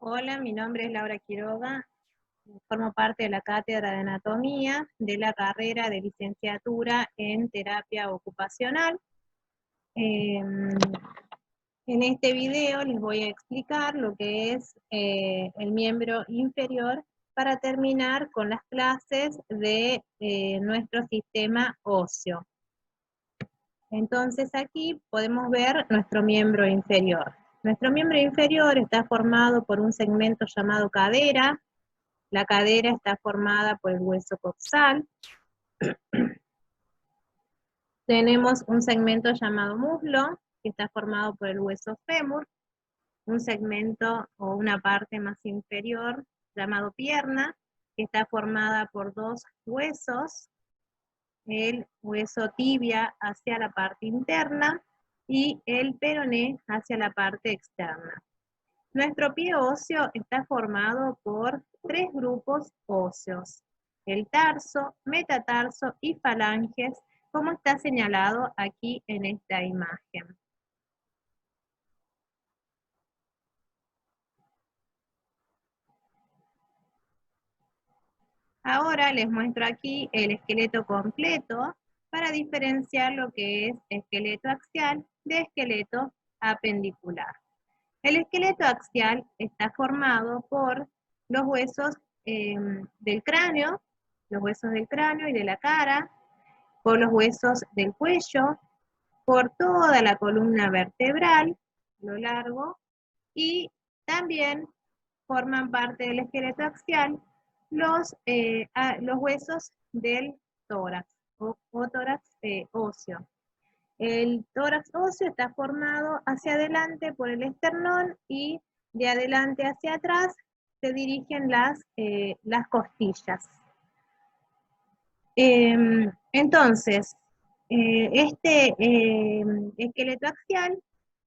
Hola, mi nombre es Laura Quiroga, formo parte de la Cátedra de Anatomía de la carrera de licenciatura en terapia ocupacional. En este video les voy a explicar lo que es el miembro inferior para terminar con las clases de nuestro sistema óseo. Entonces aquí podemos ver nuestro miembro inferior. Nuestro miembro inferior está formado por un segmento llamado cadera. La cadera está formada por el hueso coxal. Tenemos un segmento llamado muslo, que está formado por el hueso fémur. Un segmento o una parte más inferior llamado pierna, que está formada por dos huesos, el hueso tibia hacia la parte interna y el peroné hacia la parte externa. Nuestro pie óseo está formado por tres grupos óseos: el tarso, metatarso y falanges, como está señalado aquí en esta imagen. Ahora les muestro aquí el esqueleto completo para diferenciar lo que es esqueleto axial de esqueleto apendicular. El esqueleto axial está formado por los huesos del cráneo, los huesos del cráneo y de la cara, por los huesos del cuello, por toda la columna vertebral a lo largo, y también forman parte del esqueleto axial los huesos del tórax o tórax óseo. El tórax óseo está formado hacia adelante por el esternón y de adelante hacia atrás se dirigen las costillas. Entonces, este esqueleto axial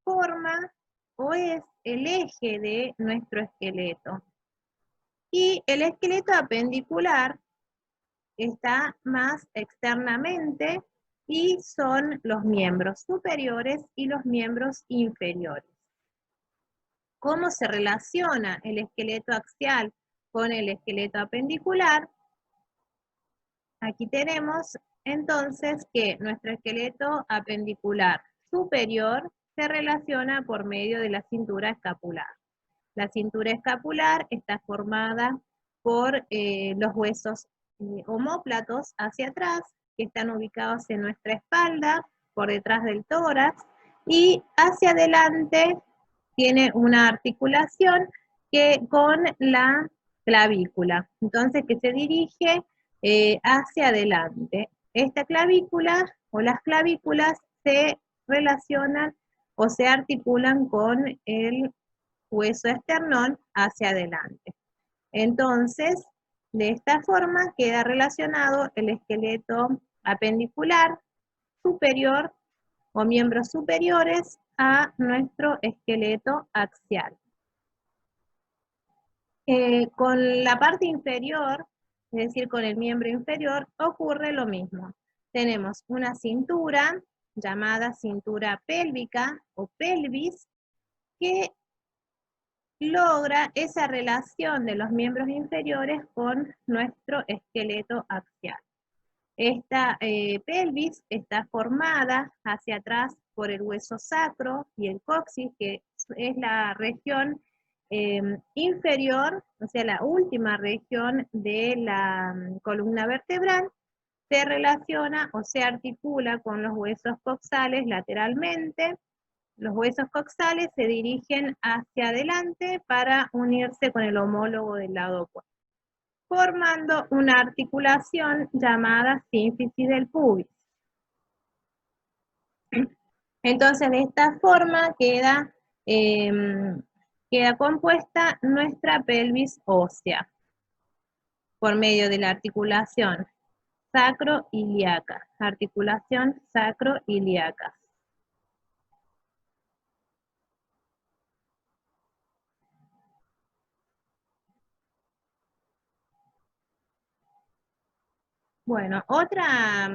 forma o es el eje de nuestro esqueleto. Y el esqueleto apendicular está más externamente y son los miembros superiores y los miembros inferiores. ¿Cómo se relaciona el esqueleto axial con el esqueleto apendicular? Aquí tenemos entonces que nuestro esqueleto apendicular superior se relaciona por medio de la cintura escapular. La cintura escapular está formada por los huesos omóplatos hacia atrás, que están ubicados en nuestra espalda, por detrás del tórax, y hacia adelante tiene una articulación con la clavícula, entonces que se dirige hacia adelante. Esta clavícula o las clavículas se relacionan o se articulan con el hueso esternón hacia adelante. Entonces, de esta forma queda relacionado el esqueleto apendicular superior o miembros superiores a nuestro esqueleto axial. Con la parte inferior, es decir, con el miembro inferior, ocurre lo mismo. Tenemos una cintura llamada cintura pélvica o pelvis, que logra esa relación de los miembros inferiores con nuestro esqueleto axial. Esta pelvis está formada hacia atrás por el hueso sacro y el coxis, que es la región inferior, o sea, la última región de la columna vertebral. Se relaciona o se articula con los huesos coxales lateralmente. Los huesos coxales se dirigen hacia adelante para unirse con el homólogo del lado opuesto, formando una articulación llamada sínfisis del pubis. Entonces, de esta forma queda compuesta nuestra pelvis ósea, por medio de la articulación sacro-ilíaca. Articulación sacro-ilíaca. Bueno, otra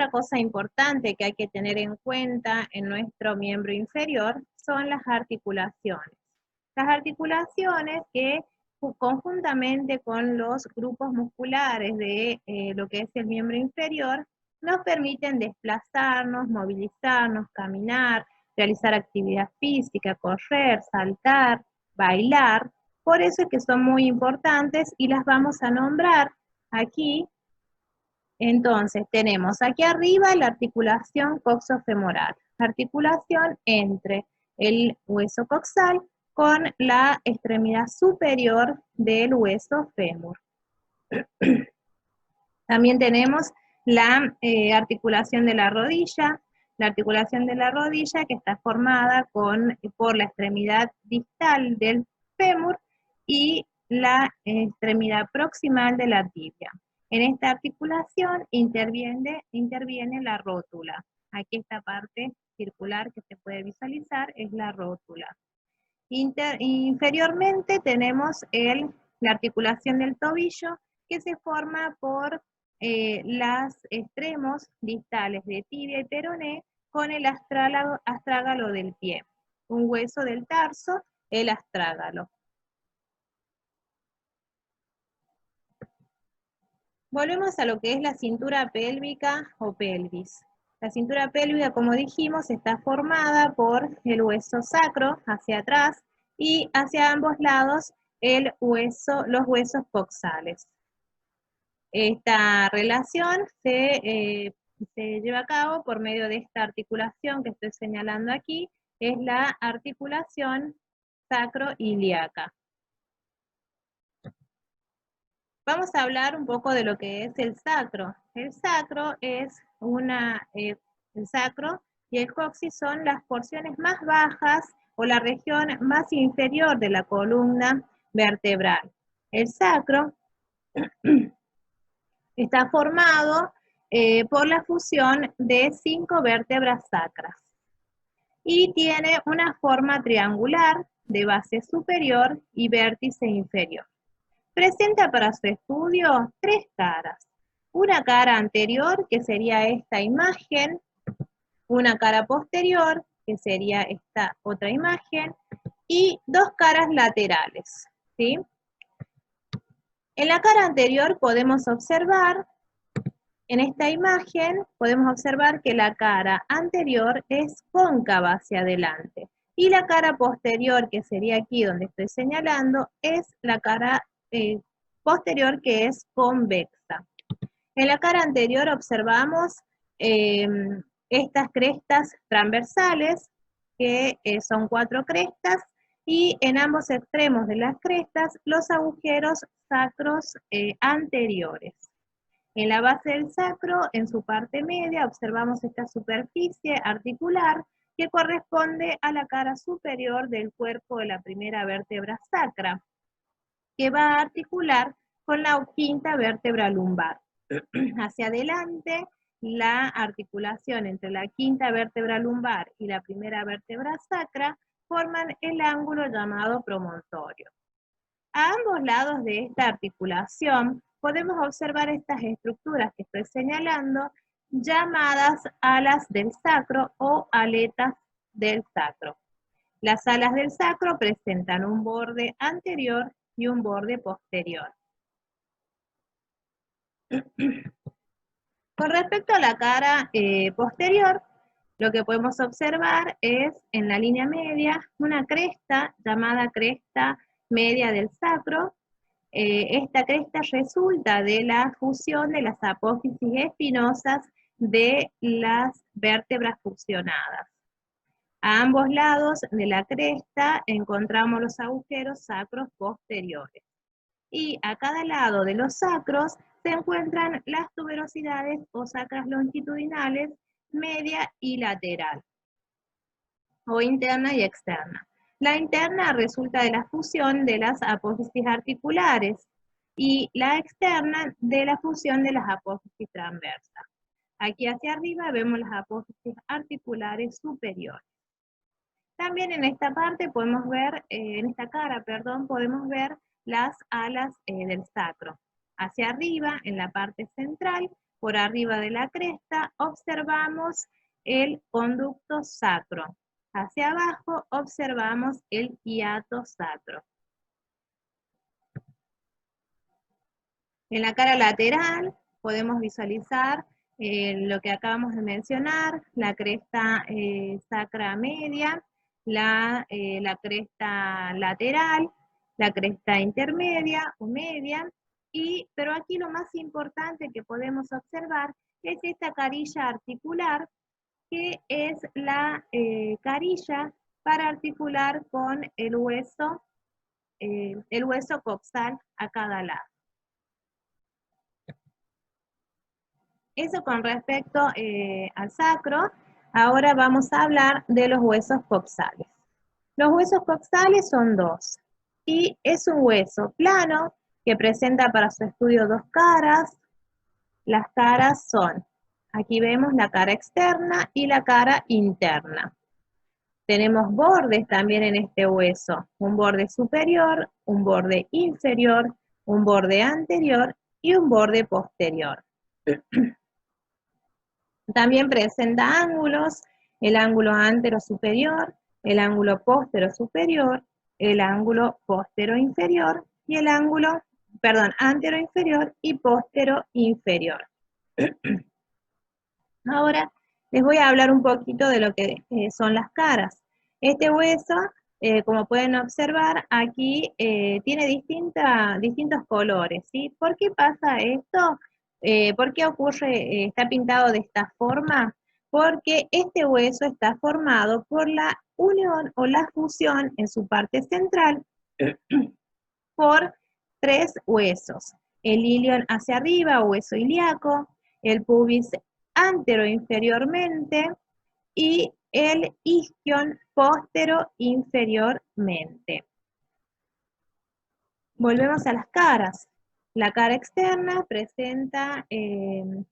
cosa importante que hay que tener en cuenta en nuestro miembro inferior son las articulaciones. Las articulaciones que conjuntamente con los grupos musculares de lo que es el miembro inferior, nos permiten desplazarnos, movilizarnos, caminar, realizar actividad física, correr, saltar, bailar. Por eso es que son muy importantes y las vamos a nombrar aquí. Entonces, tenemos aquí arriba la articulación coxofemoral, articulación entre el hueso coxal con la extremidad superior del hueso fémur. También tenemos la articulación de la rodilla que está formada por la extremidad distal del fémur y la extremidad proximal de la tibia. En esta articulación interviene la rótula. Aquí esta parte circular que se puede visualizar es la rótula. Inferiormente tenemos la articulación del tobillo que se forma por los extremos distales de tibia y peroné con el astrágalo del pie, un hueso del tarso, el astrágalo. Volvemos a lo que es la cintura pélvica o pelvis. La cintura pélvica, como dijimos, está formada por el hueso sacro hacia atrás y hacia ambos lados los huesos coxales. Esta relación se lleva a cabo por medio de esta articulación que estoy señalando aquí, es la articulación sacroiliaca. Vamos a hablar un poco de lo que es el sacro. El sacro es el sacro y el coxis son las porciones más bajas o la región más inferior de la columna vertebral. El sacro está formado por la fusión de 5 vértebras sacras y tiene una forma triangular de base superior y vértice inferior. Presenta para su estudio 3 caras. Una cara anterior, que sería esta imagen, una cara posterior, que sería esta otra imagen, y 2 caras laterales, ¿sí? En la cara anterior podemos observar, en esta imagen, podemos observar que la cara anterior es cóncava hacia adelante, y la cara posterior, que sería aquí donde estoy señalando, es la cara posterior que es convexa. En la cara anterior observamos estas crestas transversales, que son 4 crestas, y en ambos extremos de las crestas los agujeros sacros anteriores. En la base del sacro, en su parte media, observamos esta superficie articular que corresponde a la cara superior del cuerpo de la primera vértebra sacra, que va a articular con la quinta vértebra lumbar. Hacia adelante, la articulación entre la quinta vértebra lumbar y la primera vértebra sacra forman el ángulo llamado promontorio. A ambos lados de esta articulación podemos observar estas estructuras que estoy señalando, llamadas alas del sacro o aletas del sacro. Las alas del sacro presentan un borde anterior y un borde posterior. Con respecto a la cara posterior, lo que podemos observar es en la línea media una cresta llamada cresta media del sacro. Esta cresta resulta de la fusión de las apófisis espinosas de las vértebras fusionadas. A ambos lados de la cresta encontramos los agujeros sacros posteriores. Y a cada lado de los sacros se encuentran las tuberosidades o sacras longitudinales media y lateral, o interna y externa. La interna resulta de la fusión de las apófisis articulares y la externa de la fusión de las apófisis transversas. Aquí hacia arriba vemos las apófisis articulares superiores. También en esta parte podemos ver, en esta cara, perdón, podemos ver las alas del sacro. Hacia arriba, en la parte central, por arriba de la cresta, observamos el conducto sacro. hacia abajo observamos el hiato sacro. En la cara lateral podemos visualizar lo que acabamos de mencionar, la cresta sacra media, la cresta lateral, la cresta intermedia o media, pero aquí lo más importante que podemos observar es esta carilla articular, que es la carilla para articular con el hueso coxal a cada lado. Eso con respecto al sacro. Ahora vamos a hablar de los huesos coxales. Los huesos coxales son dos, y es un hueso plano que presenta para su estudio dos caras. Las caras son, aquí vemos la cara externa y la cara interna. Tenemos bordes también en este hueso, un borde superior, un borde inferior, un borde anterior y un borde posterior. También presenta ángulos, el ángulo antero superior, el ángulo póstero superior, el ángulo póstero inferior y el ángulo, antero inferior y póstero inferior. Ahora les voy a hablar un poquito de lo que son las caras. Este hueso, como pueden observar, aquí tiene distintos colores, ¿sí? ¿Por qué pasa esto? ¿Por qué ocurre, está pintado de esta forma? Porque este hueso está formado por la unión o la fusión en su parte central por tres huesos. El ilion hacia arriba, hueso ilíaco, el pubis antero inferiormente y el isquion póstero inferiormente. Volvemos a las caras. La cara externa presenta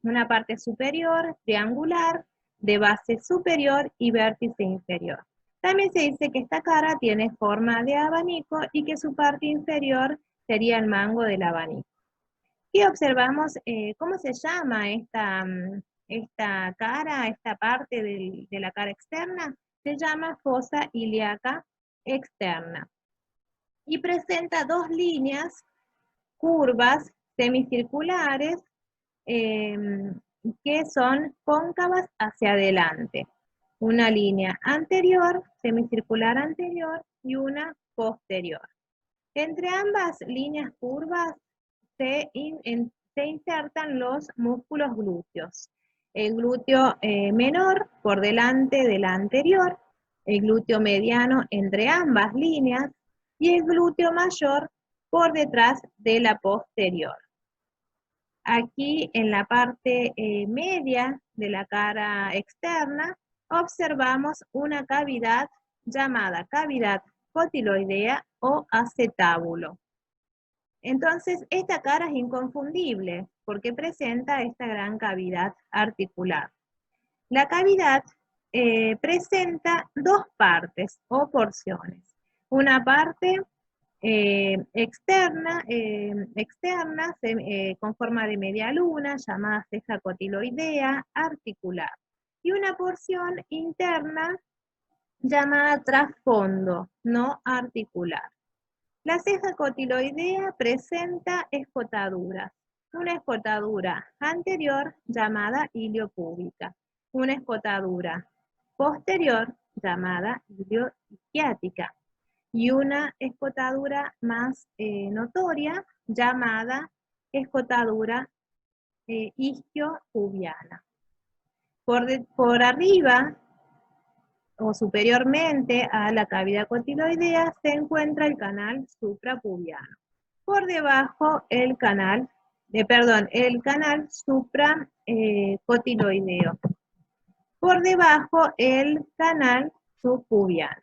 una parte superior triangular, de base superior y vértice inferior. También se dice que esta cara tiene forma de abanico y que su parte inferior sería el mango del abanico. Y observamos cómo se llama esta cara, esta parte de la cara externa, se llama fosa ilíaca externa. Y presenta dos líneas curvas semicirculares que son cóncavas hacia adelante. Una línea anterior, semicircular anterior, y una posterior. Entre ambas líneas curvas se insertan los músculos glúteos. El glúteo menor por delante de la anterior, el glúteo mediano entre ambas líneas y el glúteo mayor por detrás de la posterior. Aquí en la parte media de la cara externa observamos una cavidad llamada cavidad cotiloidea o acetábulo. Entonces, esta cara es inconfundible porque presenta esta gran cavidad articular. La cavidad presenta dos partes o porciones. Una parte externa con forma de media luna, llamada ceja cotiloidea articular. Y una porción interna llamada trasfondo no articular. La ceja cotiloidea presenta escotaduras. Una escotadura anterior llamada iliopúbica. Una escotadura posterior llamada ilioisquiática. Y una escotadura más notoria llamada escotadura isquiopubiana. Por arriba o superiormente a la cavidad cotiloidea se encuentra el canal suprapubiano. Por debajo el canal supracotiloideo. Por debajo el canal subpubiano.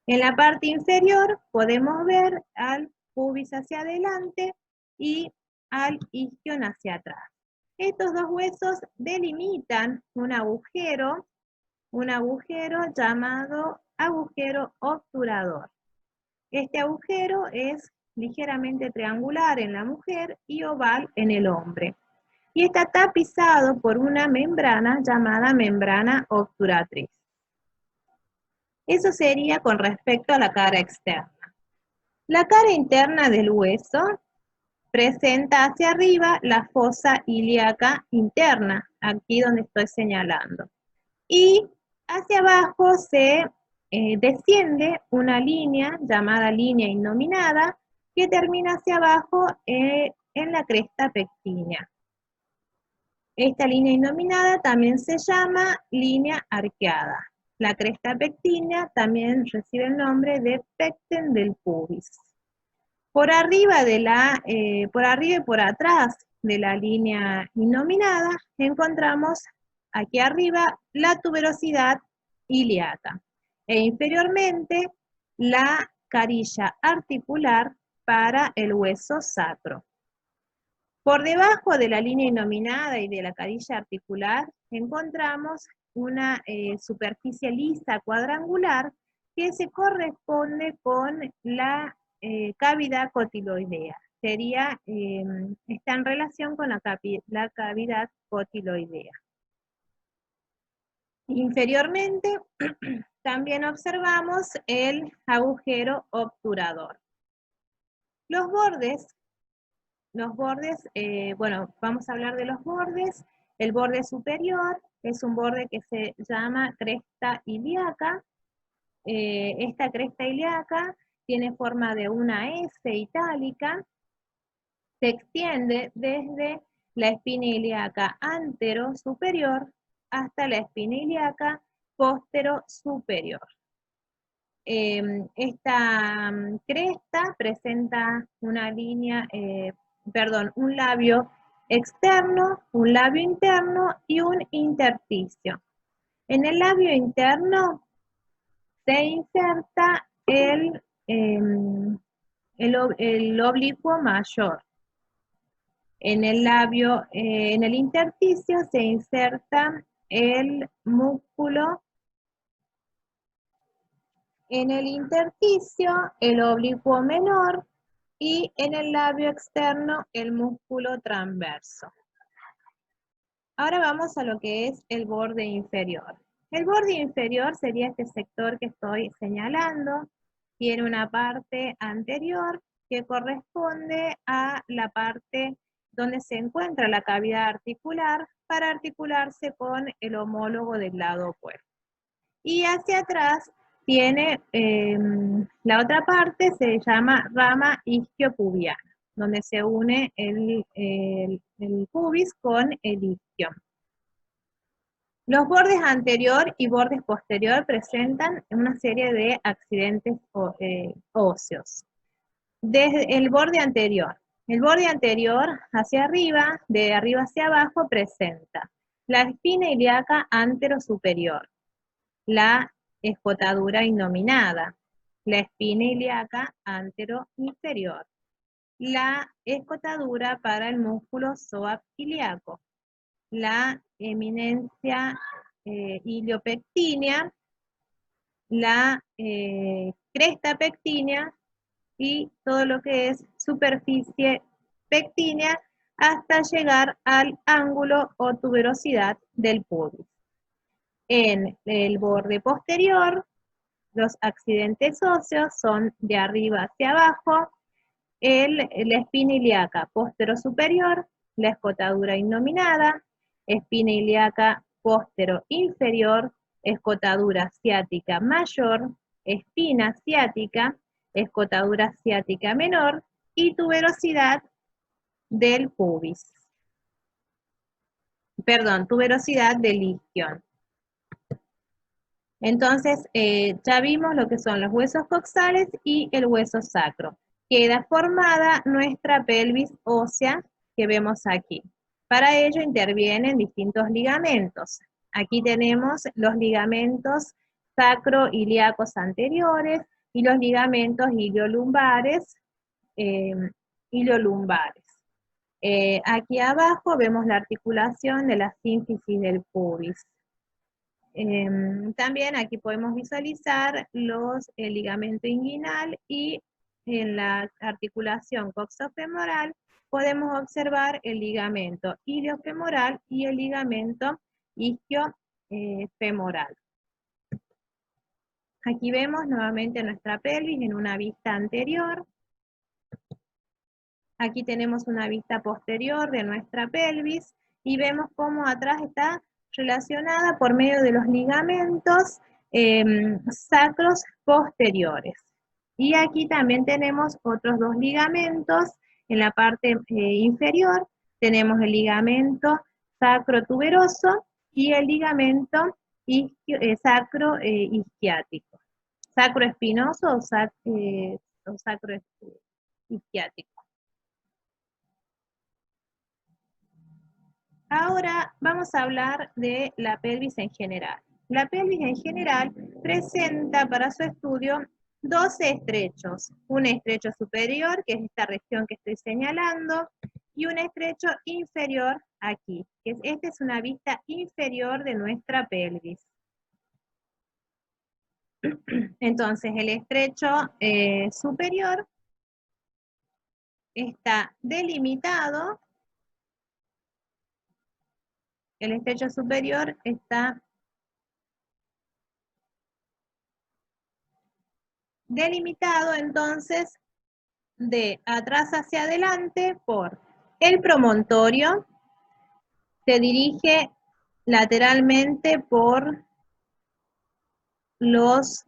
En la parte inferior podemos ver al pubis hacia adelante y al isquion hacia atrás. Estos dos huesos delimitan un agujero llamado agujero obturador. Este agujero es ligeramente triangular en la mujer y oval en el hombre. Y está tapizado por una membrana llamada membrana obturatriz. Eso sería con respecto a la cara externa. La cara interna del hueso presenta hacia arriba la fosa ilíaca interna, aquí donde estoy señalando. Y hacia abajo se desciende una línea llamada línea innominada que termina hacia abajo en la cresta pectínea. Esta línea innominada también se llama línea arqueada. La cresta pectínea también recibe el nombre de pecten del pubis. Por arriba y por atrás de la línea innominada encontramos aquí arriba la tuberosidad ilíaca e inferiormente la carilla articular para el hueso sacro. Por debajo de la línea innominada y de la carilla articular encontramos una superficie lisa cuadrangular que se corresponde con la cavidad cotiloidea. Está en relación con la cavidad cotiloidea. Inferiormente también observamos el agujero obturador. Los bordes, bueno, vamos a hablar de los bordes. El borde superior es un borde que se llama cresta ilíaca. Esta cresta ilíaca tiene forma de una S itálica, se extiende desde la espina ilíaca antero superior hasta la espina ilíaca postero superior. Esta cresta presenta una línea, un labio externo, un labio interno y un intersticio. En el labio interno se inserta el oblicuo mayor. En el intersticio se inserta el músculo. En el intersticio, el oblicuo menor y en el labio externo, el músculo transverso. Ahora vamos a lo que es el borde inferior. El borde inferior sería este sector que estoy señalando. Tiene una parte anterior que corresponde a la parte donde se encuentra la cavidad articular para articularse con el homólogo del lado opuesto. Y hacia atrás tiene la otra parte, se llama rama isquiopubiana, donde se une el pubis con el isquio. Los bordes anterior y bordes posterior presentan una serie de accidentes óseos. Desde el borde anterior hacia arriba, de arriba hacia abajo, presenta la espina ilíaca anterosuperior, la escotadura innominada, la espina ilíaca anteroinferior, la escotadura para el músculo psoas ilíaco, la eminencia iliopectínea, la cresta pectínea y todo lo que es superficie pectínea hasta llegar al ángulo o tuberosidad del pubis. En el borde posterior, los accidentes óseos son de arriba hacia abajo, la espina ilíaca postero superior, la escotadura innominada, espina ilíaca postero inferior, escotadura ciática mayor, espina ciática, escotadura ciática menor y tuberosidad del pubis. Perdón, tuberosidad del isquion. Entonces, ya vimos lo que son los huesos coxales y el hueso sacro. Queda formada nuestra pelvis ósea que vemos aquí. Para ello intervienen distintos ligamentos. Aquí tenemos los ligamentos sacroiliacos anteriores y los ligamentos iliolumbares. Aquí abajo vemos la articulación de la sínfisis del pubis. También aquí podemos visualizar el ligamento inguinal y en la articulación coxofemoral podemos observar el ligamento iliofemoral y el ligamento isquiofemoral. Aquí vemos nuevamente nuestra pelvis en una vista anterior. Aquí tenemos una vista posterior de nuestra pelvis y vemos cómo atrás está relacionada por medio de los ligamentos sacros posteriores. Y aquí también tenemos otros dos ligamentos en la parte inferior. Tenemos el ligamento sacrotuberoso y el ligamento sacro-isquiático. Sacroespinoso o sacro-isquiático. Ahora vamos a hablar de la pelvis en general. La pelvis en general presenta para su estudio dos estrechos. Un estrecho superior, que es esta región que estoy señalando, y un estrecho inferior aquí. Esta es una vista inferior de nuestra pelvis. Entonces, el estrecho superior está delimitado. El estrecho superior está delimitado entonces de atrás hacia adelante por el promontorio, se dirige lateralmente por los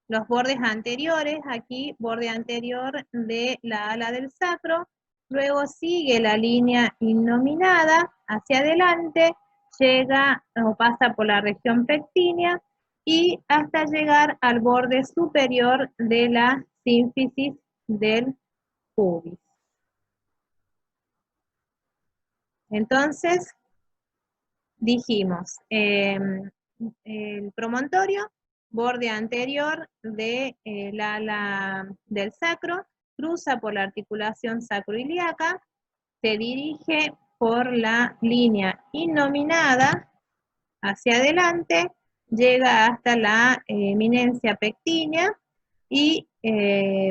los bordes anteriores, aquí borde anterior de la ala del sacro, luego sigue la línea innominada hacia adelante, llega o pasa por la región pectínea y hasta llegar al borde superior de la sínfisis del pubis. Entonces, dijimos, el promontorio, borde anterior de la ala del sacro, cruza por la articulación sacroiliaca, se dirige por la línea innominada hacia adelante, llega hasta la eminencia pectínea y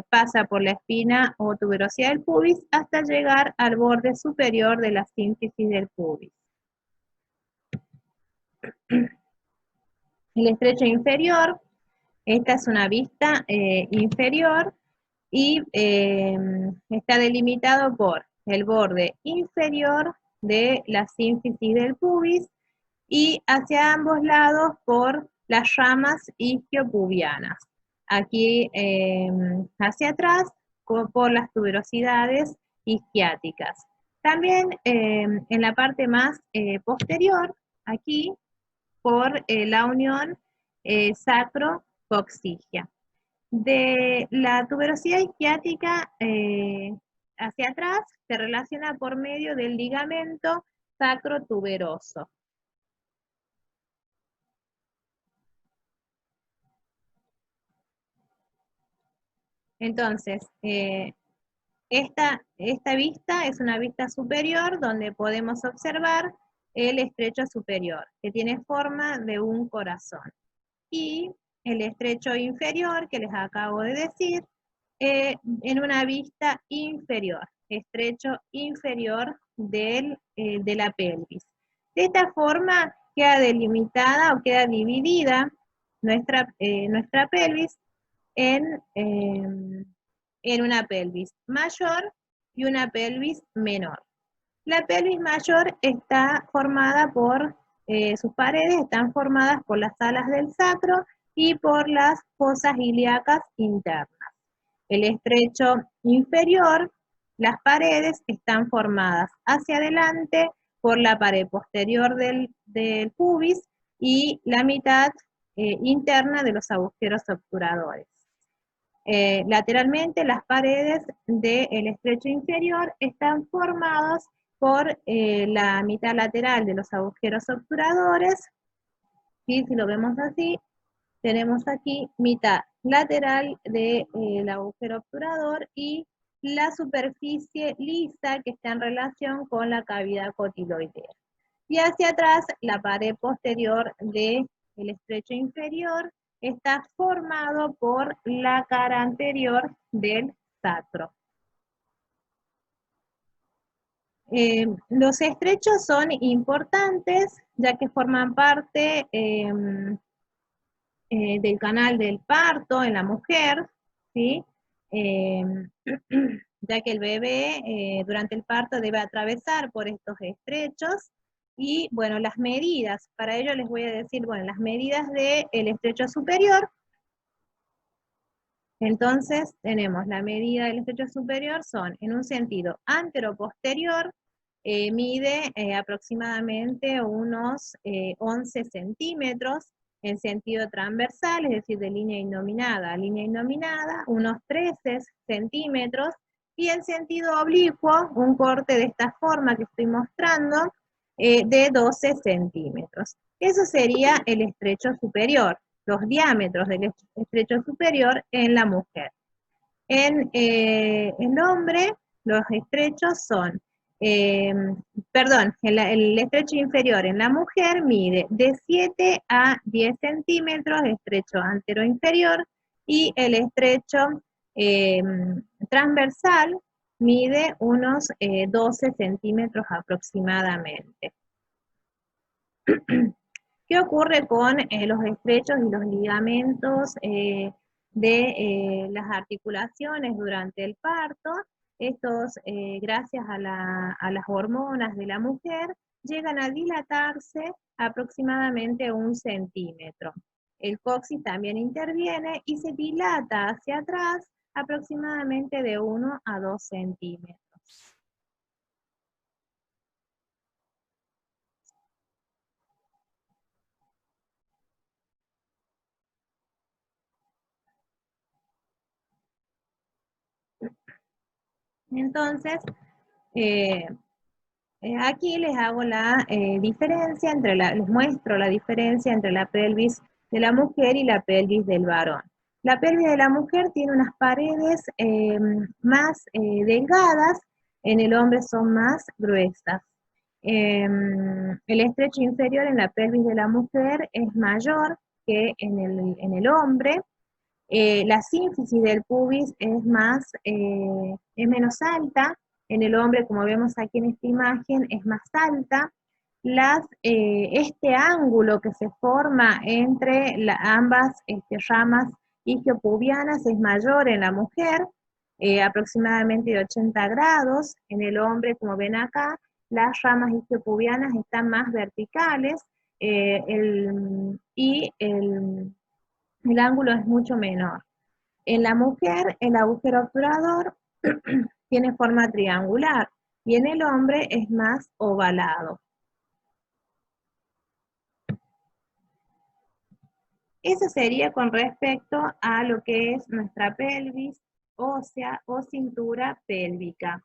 pasa por la espina o tuberosidad del pubis hasta llegar al borde superior de la sínfisis del pubis. El estrecho inferior, esta es una vista inferior y está delimitado por el borde inferior de la sínfisis del pubis y hacia ambos lados por las ramas isquiopubianas. Aquí hacia atrás por las tuberosidades isquiáticas. También en la parte más posterior, aquí por la unión sacro-coccigia. De la tuberosidad isquiática hacia atrás se relaciona por medio del ligamento sacrotuberoso. Entonces, esta vista es una vista superior donde podemos observar el estrecho superior, que tiene forma de un corazón. Y el estrecho inferior, que les acabo de decir, en una vista inferior, estrecho inferior de la pelvis. De esta forma queda delimitada o queda dividida nuestra pelvis en una pelvis mayor y una pelvis menor. La pelvis mayor está formada por, sus paredes están formadas por las alas del sacro y por las fosas ilíacas internas. El estrecho inferior, las paredes están formadas hacia adelante por la pared posterior del pubis y la mitad interna de los agujeros obturadores. Lateralmente, las paredes del estrecho inferior están formadas por la mitad lateral de los agujeros obturadores, y si lo vemos así, tenemos aquí mitad lateral del agujero obturador y la superficie lisa que está en relación con la cavidad cotiloidea. Y hacia atrás, la pared posterior del estrecho inferior está formado por la cara anterior del sacro. Los estrechos son importantes ya que forman parte del canal del parto en la mujer, ¿sí? Ya que el bebé durante el parto debe atravesar por estos estrechos y, bueno, las medidas, para ello les voy a decir, bueno, las medidas del estrecho superior. Entonces, tenemos la medida del estrecho superior, son en un sentido antero-posterior, mide aproximadamente unos 11 centímetros, en sentido transversal, es decir, de línea innominada a línea innominada, unos 13 centímetros, y en sentido oblicuo, un corte de esta forma que estoy mostrando, de 12 centímetros. Eso sería el estrecho superior, los diámetros del estrecho superior en la mujer. En el hombre, los estrechos son, el estrecho inferior en la mujer mide de 7 a 10 centímetros, estrecho antero-inferior, y el estrecho transversal mide unos 12 centímetros aproximadamente. ¿Qué ocurre con los estrechos y los ligamentos de las articulaciones durante el parto? Estos, gracias a las hormonas de la mujer, llegan a dilatarse aproximadamente 1 centímetro. El coxis también interviene y se dilata hacia atrás aproximadamente de 1 a 2 centímetros. Entonces, eh, aquí les hago la diferencia les muestro la diferencia entre la pelvis de la mujer y la pelvis del varón. La pelvis de la mujer tiene unas paredes más delgadas, en el hombre son más gruesas. El estrecho inferior en la pelvis de la mujer es mayor que en el hombre. La sínfisis del pubis es menos alta, en el hombre, como vemos aquí en esta imagen, es más alta. Este ángulo que se forma entre ambas ramas isquiopubianas es mayor en la mujer, aproximadamente de 80 grados. En el hombre, como ven acá, las ramas isquiopubianas están más verticales y el ángulo es mucho menor. En la mujer, el agujero obturador tiene forma triangular y en el hombre es más ovalado. Eso sería con respecto a lo que es nuestra pelvis ósea o cintura pélvica.